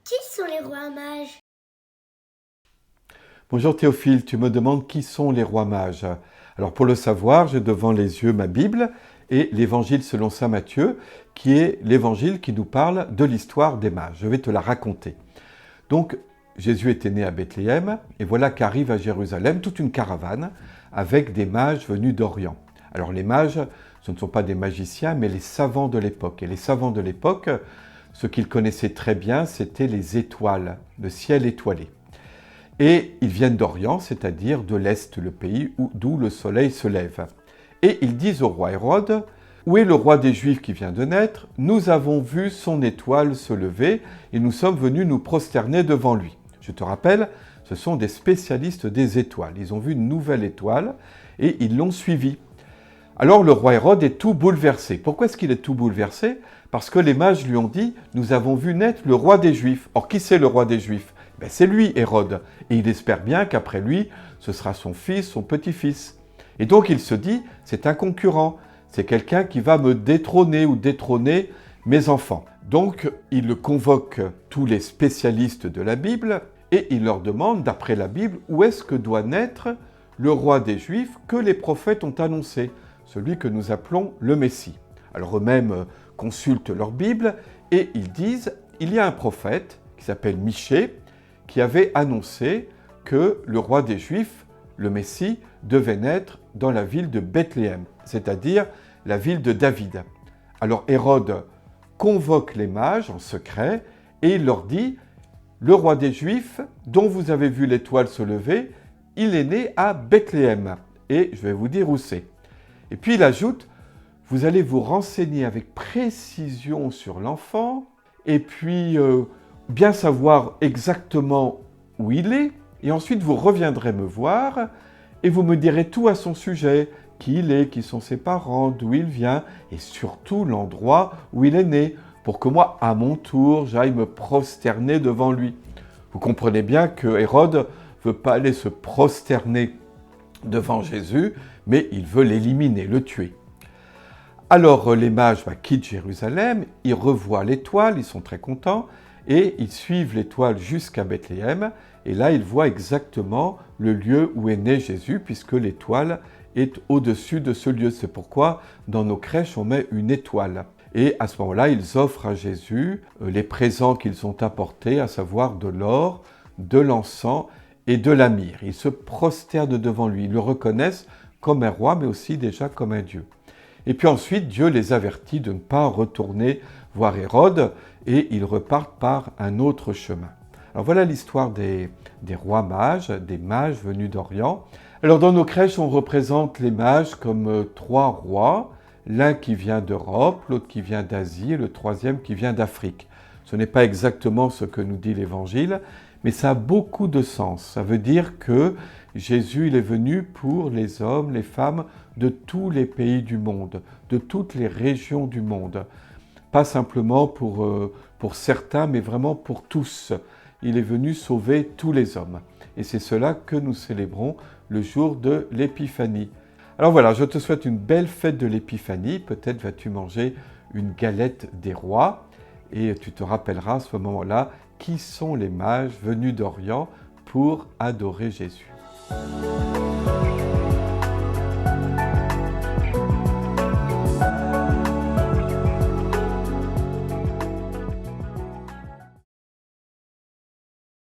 Qui sont les rois mages? Bonjour Théophile, tu me demandes qui sont les rois mages. Alors pour le savoir, j'ai devant les yeux ma Bible et l'évangile selon saint Matthieu, qui est l'évangile qui nous parle de l'histoire des mages. Je vais te la raconter. Donc Jésus était né à Bethléem et voilà qu'arrive à Jérusalem toute une caravane avec des mages venus d'Orient. Alors les mages, ce ne sont pas des magiciens, mais les savants de l'époque. Et les savants de l'époque, ce qu'ils connaissaient très bien, c'était les étoiles, le ciel étoilé. Et ils viennent d'Orient, c'est-à-dire de l'Est, le pays d'où le soleil se lève. Et ils disent au roi Hérode, « Où est le roi des Juifs qui vient de naître? Nous avons vu son étoile se lever et nous sommes venus nous prosterner devant lui. » Je te rappelle, ce sont des spécialistes des étoiles. Ils ont vu une nouvelle étoile et ils l'ont suivie. Alors le roi Hérode est tout bouleversé. Pourquoi est-ce qu'il est tout bouleversé? Parce que les mages lui ont dit « Nous avons vu naître le roi des Juifs. » Or, qui c'est le roi des Juifs? C'est lui, Hérode. Et il espère bien qu'après lui, ce sera son fils, son petit-fils. Et donc il se dit, c'est un concurrent. C'est quelqu'un qui va me détrôner ou détrôner mes enfants. Donc il convoque tous les spécialistes de la Bible et il leur demande, d'après la Bible, où est-ce que doit naître le roi des Juifs que les prophètes ont annoncé, celui que nous appelons le Messie. Alors eux-mêmes consultent leur Bible et ils disent, il y a un prophète qui s'appelle Michée, qui avait annoncé que le roi des Juifs, le Messie, devait naître dans la ville de Bethléem, c'est-à-dire la ville de David. Alors Hérode convoque les mages en secret et il leur dit « Le roi des Juifs, dont vous avez vu l'étoile se lever, il est né à Bethléem. » Et je vais vous dire où c'est. Et puis il ajoute « Vous allez vous renseigner avec précision sur l'enfant et puis bien savoir exactement où il est, et ensuite vous reviendrez me voir, et vous me direz tout à son sujet, qui il est, qui sont ses parents, d'où il vient, et surtout l'endroit où il est né, pour que moi, à mon tour, j'aille me prosterner devant lui. » Vous comprenez bien que Hérode ne veut pas aller se prosterner devant Jésus, mais il veut l'éliminer, le tuer. Alors les mages quittent Jérusalem, ils revoient l'étoile, ils sont très contents, et ils suivent l'étoile jusqu'à Bethléem, et là ils voient exactement le lieu où est né Jésus, puisque l'étoile est au-dessus de ce lieu. C'est pourquoi dans nos crèches on met une étoile. Et à ce moment-là, ils offrent à Jésus les présents qu'ils ont apportés, à savoir de l'or, de l'encens et de la myrrhe. Ils se prosternent devant lui, ils le reconnaissent comme un roi, mais aussi déjà comme un Dieu. Et puis ensuite, Dieu les avertit de ne pas retourner voir Hérode et ils repartent par un autre chemin. Alors voilà l'histoire des rois mages, des mages venus d'Orient. Alors dans nos crèches, on représente les mages comme trois rois, l'un qui vient d'Europe, l'autre qui vient d'Asie et le troisième qui vient d'Afrique. Ce n'est pas exactement ce que nous dit l'Évangile, mais ça a beaucoup de sens. Ça veut dire que Jésus il est venu pour les hommes, les femmes de tous les pays du monde, de toutes les régions du monde. Pas simplement pour certains, mais vraiment pour tous. Il est venu sauver tous les hommes. Et c'est cela que nous célébrons le jour de l'Épiphanie. Alors voilà, je te souhaite une belle fête de l'Épiphanie. Peut-être vas-tu manger une galette des rois. Et tu te rappelleras à ce moment-là qui sont les mages venus d'Orient pour adorer Jésus.